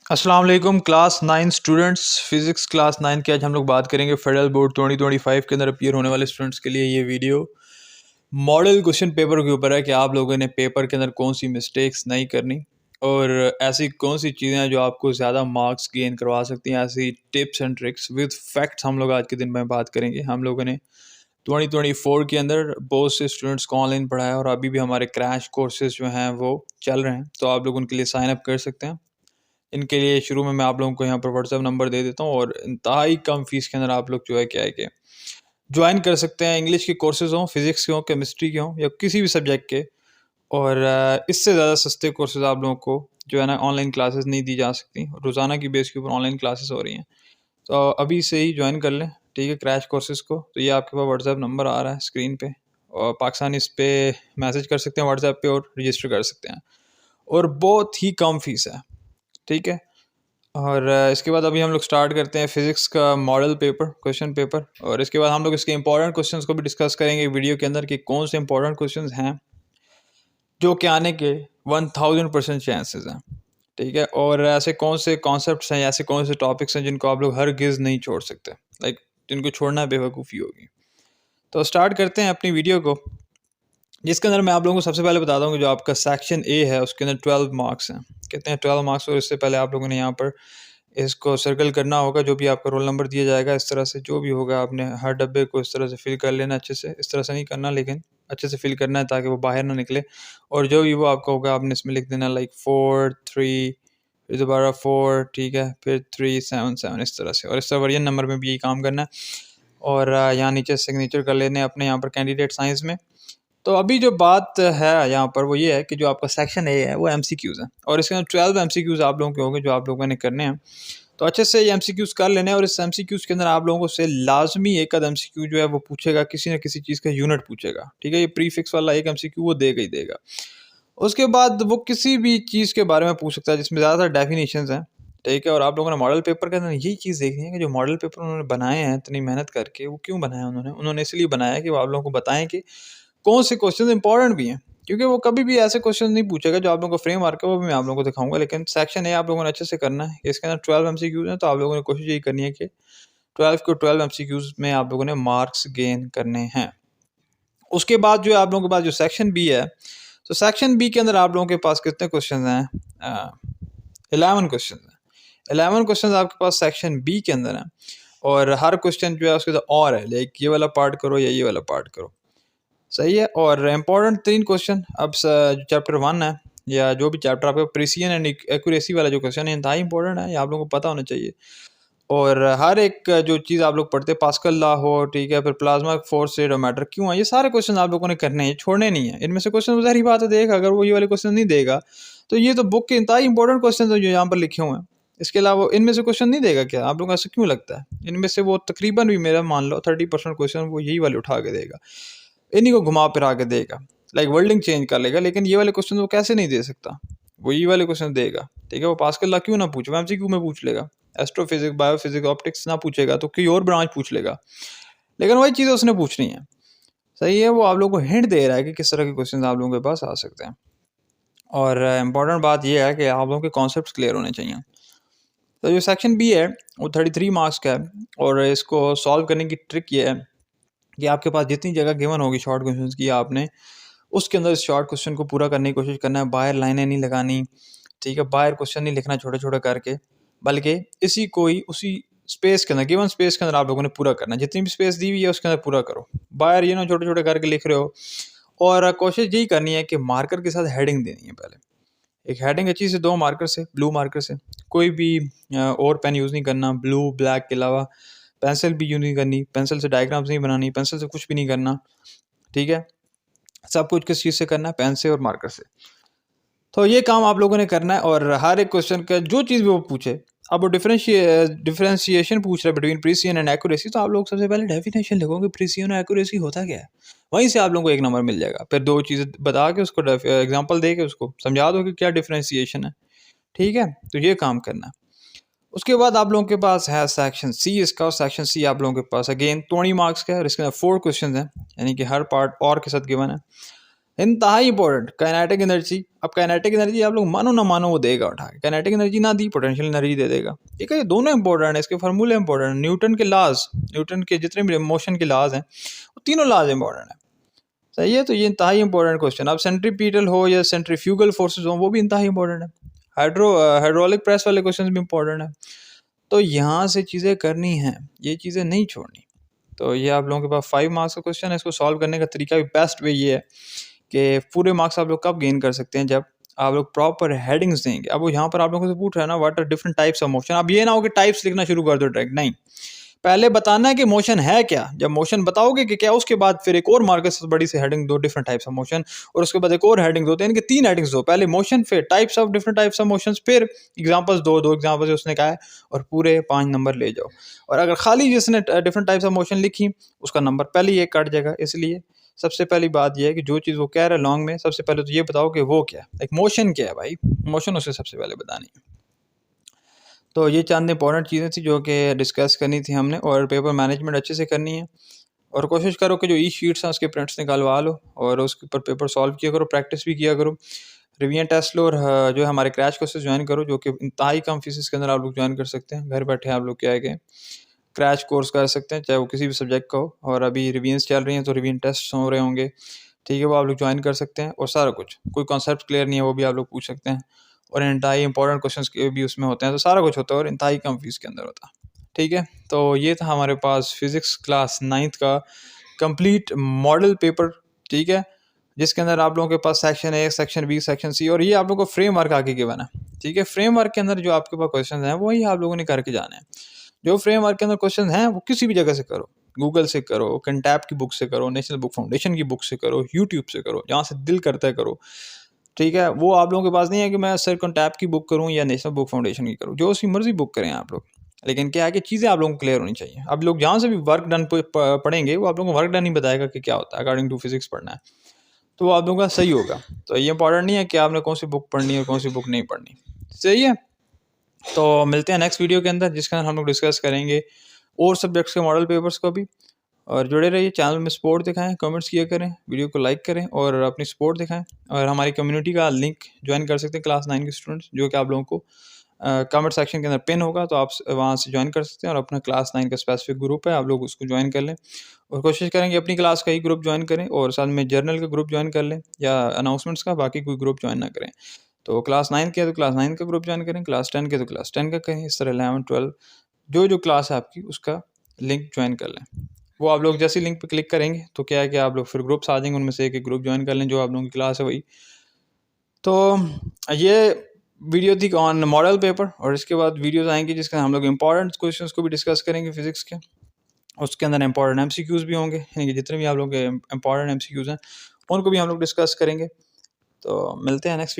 अस्सलाम वालेकुम class 9 students. Physics class 9 की आज हम लोग बात करेंगे फेडरल बोर्ड 2025 के अंदर अपीयर होने वाले स्टूडेंट्स के लिए ये वीडियो मॉडल क्वेश्चन पेपर के ऊपर है कि आप लोगों ने पेपर के अंदर कौन सी मिस्टेक्स नहीं करनी और ऐसी कौन सी चीज़ें हैं जो आपको ज़्यादा मार्क्स गेन करवा सकती हैं। ऐसी tips and tricks with facts हम लोग आज के दिन में बात करेंगे। हम लोगों ने 2024 के अंदर बहुत से स्टूडेंट्स को ऑनलाइन पढ़ाया और अभी भी हमारे क्रैश कोर्सेज जो हैं वो चल रहे हैं, तो आप लोग उनके लिए साइन अप कर सकते हैं। इनके लिए शुरू में मैं आप लोगों को यहाँ पर व्हाट्सएप नंबर दे देता हूँ और इंतहाई कम फीस के अंदर आप लोग जो है क्या है कि ज्वाइन कर सकते हैं। इंग्लिश के कोर्सेज हों, फिज़िक्स के हों, केमिस्ट्री के हों या किसी भी सब्जेक्ट के। और इससे ज़्यादा सस्ते कोर्सेज आप लोगों को जो है ना ऑनलाइन क्लासेस नहीं दी जा सकती। रोज़ाना की बेस के ऊपर ऑनलाइन क्लासेस हो रही हैं, तो अभी से ही ज्वाइन कर लें, ठीक है, क्रैश कोर्सेज को। तो ये आपके पास व्हाट्सएप नंबर आ रहा है स्क्रीन पे और पाकिस्तानी इस पर मैसेज कर सकते हैं व्हाट्सएप पे और रजिस्टर कर सकते हैं और बहुत ही कम फीस है, ठीक है। और इसके बाद अभी हम लोग स्टार्ट करते हैं फिज़िक्स का मॉडल पेपर, क्वेश्चन पेपर। और इसके बाद हम लोग इसके इंपॉर्टेंट क्वेश्चंस को भी डिस्कस करेंगे वीडियो के अंदर कि कौन से इंपॉर्टेंट क्वेश्चंस हैं जो कि आने के 1000% चांसेस हैं, ठीक है। और ऐसे कौन से कॉन्सेप्ट्स हैं, ऐसे कौन से टॉपिक्स हैं जिनको आप लोग हरगिज़ नहीं छोड़ सकते, लाइक जिनको छोड़ना बेवकूफ़ी होगी। तो स्टार्ट करते हैं अपनी वीडियो को, जिसके अंदर मैं आप लोगों को सबसे पहले बताता हूँ कि जो आपका सेक्शन ए है उसके अंदर 12 मार्क्स हैं। कितने हैं? 12 मार्क्स। और इससे पहले आप लोगों ने यहाँ पर इसको सर्कल करना होगा, जो भी आपका रोल नंबर दिया जाएगा इस तरह से जो भी होगा आपने हर डब्बे को इस तरह से फिल कर लेना अच्छे से। इस तरह से नहीं करना, लेकिन अच्छे से फिल करना है ताकि वो बाहर ना निकले। और जो भी वो आपका होगा आपने इसमें लिख देना लाइक 4 3, फिर दोबारा 4, ठीक है, फिर 3 7 7 इस तरह से। और इस तरह वरियन नंबर में भी यही काम करना है। और यहाँ नीचे सिग्नेचर कर लेने अपने यहाँ पर कैंडिडेट साइंस में। तो अभी जो बात है यहाँ पर वो ये है कि जो आपका सेक्शन ए है वो एमसीक्यूज़ है और इसके अंदर 12 एमसीक्यूज़ आप लोगों के होंगे जो आप लोगों ने करने हैं। तो अच्छे से ये एमसीक्यूज़ कर लेने हैं और इस एमसीक्यूज़ के अंदर आप लोगों से लाजमी एक आध एमसीक्यू जो है वो पूछेगा, किसी न किसी चीज़ का यूनिट पूछेगा, ठीक है। ये प्रीफिक्स वाला एक एमसीक्यू वो देगा ही देगा। उसके बाद वो किसी भी चीज़ के बारे में पूछ सकता है जिसमें ज़्यादातर डेफिनेशंस हैं, ठीक है। और आप लोगों ने मॉडल पेपर के अंदर यही चीज़ देखनी है कि जो मॉडल पेपर उन्होंने बनाए हैं इतनी मेहनत करके, वो क्यों बनाया उन्होंने इसलिए बनाया कि वो आप लोगों को बताएं कि कौन से क्वेश्चन इंपॉर्टेंट भी हैं, क्योंकि वो कभी भी ऐसे क्वेश्चन नहीं पूछेगा जो आप लोगों को फ्रेम वर्क है वो भी मैं आप लोगों को दिखाऊंगा। लेकिन सेक्शन ए आप लोगों ने अच्छे से करना है। इसके अंदर 12 एमसीक्यूज हैं, तो आप लोगों ने कोशिश यही करनी है कि 12 को 12 एमसीक्यूज में आप लोगों ने मार्क्स गेन करने हैं। उसके बाद जो है आप लोगों के पास जो सेक्शन बी है, तो सेक्शन बी के अंदर आप लोगों के पास कितने क्वेश्चन हैं? 11 क्वेश्चन हैं। 11 क्वेश्चन आपके पास सेक्शन बी के अंदर हैं और हर क्वेश्चन जो है उसके अंदर और है, लाइक ये वाला पार्ट करो या ये वाला पार्ट करो, सही है। और इम्पोर्टेंट 3 क्वेश्चन अब चैप्टर 1 है या जो भी चैप्टर आपका प्रिसिजन एंड एक्यूरेसी वाला जो क्वेश्चन है इंतहाई इंपॉर्टेंट है, ये आप लोगों को पता होना चाहिए। और हर एक जो चीज़ आप लोग पढ़ते हैं, पास्कल लॉ हो, ठीक है, फिर plasma force state of matter क्यों है, ये सारे क्वेश्चन आप लोगों ने करने हैं, छोड़ने नहीं है। इनमें से क्वेश्चन ज़ाहिर बात है देगा, अगर वो ये वाले क्वेश्चन नहीं देगा तो ये तो बुक के इंतहाई इंपॉर्टेंट क्वेश्चन जो यहाँ पर लिखे हुए हैं, इसके अलावा इनमें से क्वेश्चन नहीं देगा क्या? आप लोगों को ऐसा क्यों लगता है? इनमें से वो तकरीबन भी मेरा मान लो 30% क्वेश्चन वो यही वाले उठा के देगा, इन्हीं को घुमा फिरा के देगा, लाइक वर्ल्डिंग चेंज कर लेगा। लेकिन ये वाले क्वेश्चन वो कैसे नहीं दे सकता? वो ये वाले क्वेश्चन देगा, ठीक है। वो पास्कल लॉ क्यों ना पूछे, वो एमसीक्यू में पूछ लेगा। एस्ट्रोफिजिक्स, बायोफिजिक्स, ऑप्टिक्स ना पूछेगा तो कोई और ब्रांच पूछ लेगा, लेकिन वही चीज़ उसने पूछनी है, सही है। वो आप लोगों को हिंट दे रहा है कि किस तरह के क्वेश्चन आप लोगों के पास आ सकते हैं। और इम्पॉर्टेंट बात यह है कि आप लोगों के कॉन्सेप्ट क्लियर होने चाहिए। तो जो सेक्शन बी है वो 33 मार्क्स का है और इसको सॉल्व करने की ट्रिक ये है कि आपके पास जितनी जगह गिवन होगी शॉर्ट क्वेश्चन की, आपने उसके अंदर इस शॉर्ट क्वेश्चन को पूरा करने की कोशिश करना है। बाहर लाइनें नहीं लगानी, ठीक है, बाहर क्वेश्चन नहीं लिखना छोटे छोटे करके, बल्कि इसी को ही उसी स्पेस के अंदर, गिवन स्पेस के अंदर आप लोगों ने पूरा करना है। जितनी भी स्पेस दी हुई है उसके अंदर पूरा करो, बाहर ये ना छोटे छोटे करके लिख रहे हो। और कोशिश यही करनी है कि मार्कर के साथ हेडिंग देनी है। पहले एक हेडिंग अच्छी से 2 मार्कर से, ब्लू मार्कर से, कोई भी और पेन यूज़ नहीं करना ब्लू ब्लैक के अलावा। पेंसिल भी यूज़ नहीं करनी, पेंसिल से डायग्राम्स नहीं बनानी, पेंसिल से कुछ भी नहीं करना, ठीक है। सब कुछ किस चीज़ से करना है? पेन से और मार्कर से। तो ये काम आप लोगों ने करना है। और हर एक क्वेश्चन का जो चीज़ भी वो पूछे, अब वो डिफरेंशिएशन पूछ रहा है बिटवीन प्रिसिजन एंड एक्यूरेसी, तो आप लोग सबसे पहले डेफिनेशन लिखोगे प्रिसिजन और एक्यूरेसी होता क्या है, वहीं से आप लोगों को 1 नंबर मिल जाएगा। फिर 2 चीज़ें बता के उसको एग्जांपल दे के उसको समझा दो कि क्या डिफरेंशिएशन है, ठीक है। तो ये काम करना है। उसके बाद आप लोगों के पास है सेक्शन सी इसका, और सेक्शन सी आप लोगों के पास अगेन 20 मार्क्स का है और इसके अंदर 4 क्वेश्चन हैं, यानी कि हर पार्ट और के साथ गिवन है। इंतहाई इंपॉर्टेंट काइनेटिक एनर्जी। अब काइनेटिक एनर्जी आप लोग मानो ना मानो वो देगा उठा के, काइनेटिक एनर्जी ना दी पोटेंशियल एनर्जी दे देगा। ठीक है, ये दोनों इंपॉर्टेंट है, इसके फार्मूले इंपॉर्टेंट है, न्यूटन के लॉज, न्यूटन के जितने भी मोशन के लॉज हैं वो तीनों लॉज इंपॉर्टेंट है। सही है, तो ये इंतहाई इंपॉर्टेंट क्वेश्चन। अब सेंट्रीपीटल हो या सेंट्रीफ्यूगल फोर्सेज हो वो भी इंतहाई इंपॉर्टेंट है। हाइड्रोलिक प्रेस वाले क्वेश्चन भी इंपॉर्टेंट है। तो यहाँ से चीज़ें करनी हैं, ये चीज़ें नहीं छोड़नी। तो ये आप लोगों के पास 5 मार्क्स का क्वेश्चन है। इसको सॉल्व करने का तरीका भी बेस्ट वे ये है कि पूरे मार्क्स आप लोग कब गेन कर सकते हैं, जब आप लोग प्रॉपर हेडिंग्स देंगे। अब वो यहाँ पर आप लोगों से पूछ रहा है ना, what are different types of motion. अब ये ना हो कि टाइप्स लिखना शुरू कर दो डायरेक्ट, नहीं, पहले बताना है कि मोशन है क्या। जब मोशन बताओगे कि क्या, उसके बाद फिर एक और मार्क्स बड़ी सी हेडिंग दो, डिफरेंट टाइप्स ऑफ मोशन, और उसके बाद एक और हेडिंग दो, तो इनके 3 हेडिंग्स दो, पहले मोशन, फिर types of, different types of motions, फिर एग्जांपल्स दो एग्जांपल्स उसने कहा है, और पूरे 5 नंबर ले जाओ। और अगर खाली जिसने डिफरेंट टाइप्स ऑफ मोशन लिखी उसका नंबर पहले ही एक कट जाएगा। इसलिए सबसे पहली बात यह है कि जो चीज़ वो कह रहा है लॉन्ग में, सबसे पहले तो ये बताओ कि वो क्या है, एक मोशन क्या है भाई, मोशन उसे सबसे पहले बतानी है। तो ये चंद इंपॉर्टेंट चीज़ें थी जो कि डिस्कस करनी थी हमने, और पेपर मैनेजमेंट अच्छे से करनी है। और कोशिश करो कि जो ई शीट्स हैं उसके प्रिंट्स निकालवा लो और उसके ऊपर पेपर सॉल्व किया करो, प्रैक्टिस भी किया करो, रिवीजन टेस्ट लो, और जो है हमारे क्रैश कोर्सेज ज्वाइन करो, जो कि इंतहाई कम फीस के अंदर आप लोग ज्वाइन कर सकते हैं। घर बैठे आप लोग क्या है कि क्रैश कोर्स कर सकते हैं, चाहे वो किसी भी सब्जेक्ट का हो। और अभी रिवीजन्स चल रही हैं तो रिवीजन टेस्ट हो रहे होंगे, ठीक है, वो आप लोग ज्वाइन कर सकते हैं। और सारा कुछ, कोई कॉन्सेप्ट क्लियर नहीं है वो भी आप लोग पूछ सकते हैं, और इंतहाई इंपॉर्टेंट क्वेश्चंस के भी उसमें होते हैं। तो सारा कुछ होता है और इंतहाई कम फीस के अंदर होता है। ठीक है, तो ये था हमारे पास फिज़िक्स क्लास 9th का कंप्लीट मॉडल पेपर। ठीक है, जिसके अंदर आप लोगों के पास section A, section B, section C, और ये आप लोगों को फ्रेमवर्क आगे गिवन है। ठीक है, फ्रेमवर्क के अंदर जो आपके पास क्वेश्चन हैं वही आप लोगों ने करके जाने हैं। जो फ्रेमवर्क के अंदर क्वेश्चन हैं वो किसी भी जगह से करो, गूगल से करो, कंटैप की बुक से करो, नेशनल बुक फाउंडेशन की बुक से करो, यूट्यूब से करो, जहाँ से दिल करता है करो। ठीक है, वो आप लोगों के पास नहीं है कि मैं सर कंटैप की बुक करूँ या नेशनल बुक फाउंडेशन की करूँ, जो उसकी मर्जी बुक करें आप लोग। लेकिन क्या है कि चीज़ें आप लोगों को क्लियर होनी चाहिए। अब लोग जहाँ से भी वर्क डन पढ़ेंगे वो आप लोगों को वर्क डन ही बताएगा कि क्या होता है, अकॉर्डिंग टू फिजिक्स पढ़ना है, तो वो आप लोगों का सही होगा। तो ये इंपॉर्टेंट नहीं है कि आपने कौन सी बुक पढ़नी है और कौन सी बुक नहीं पढ़नी। सही है, तो मिलते हैं नेक्स्ट वीडियो के अंदर, जिसके अंदर हम लोग डिस्कस करेंगे और सब्जेक्ट्स के मॉडल पेपर्स को भी। और जुड़े रहिए, चैनल में सपोर्ट दिखाएं, कमेंट्स किया करें, वीडियो को लाइक करें और अपनी सपोर्ट दिखाएं। और हमारी कम्युनिटी का लिंक ज्वाइन कर सकते हैं क्लास 9 के स्टूडेंट्स, जो कि आप लोगों को कमेंट सेक्शन के अंदर पिन होगा, तो आप वहाँ से ज्वाइन कर सकते हैं। और अपना क्लास 9 का स्पेसिफिक ग्रुप है, आप लोग उसको ज्वाइन कर लें, और कोशिश करेंगे अपनी क्लास का ही ग्रुप ज्वाइन करें, और साथ में जर्नल का ग्रुप ज्वाइन कर लें या अनाउंसमेंट्स का, बाकी कोई ग्रुप ज्वाइन ना करें। तो क्लास 9 के तो क्लास 9 का ग्रुप ज्वाइन करें, क्लास 10 के तो क्लास 10 का करें, इस तरह 11, 12 जो क्लास है आपकी उसका लिंक ज्वाइन कर लें। वो आप लोग जैसे लिंक पे क्लिक करेंगे तो क्या है कि आप लोग फिर ग्रुप्स आ जाएंगे, उनमें से एक ग्रुप ज्वाइन कर लें जो आप लोगों की क्लास है वही। तो ये वीडियो थी ऑन मॉडल पेपर, और इसके बाद वीडियोस आएंगी जिसके हम लोग इंपॉर्टेंट क्वेश्चंस को भी डिस्कस करेंगे फिजिक्स के। उसके अंदर इंपॉर्टेंट एमसीक्यूज भी होंगे, यानी कि जितने भी आप लोग के इंपॉर्टेंट एमसीक्यूज हैं उनको भी हम लोग डिस्कस करेंगे। तो मिलते हैं नेक्स्ट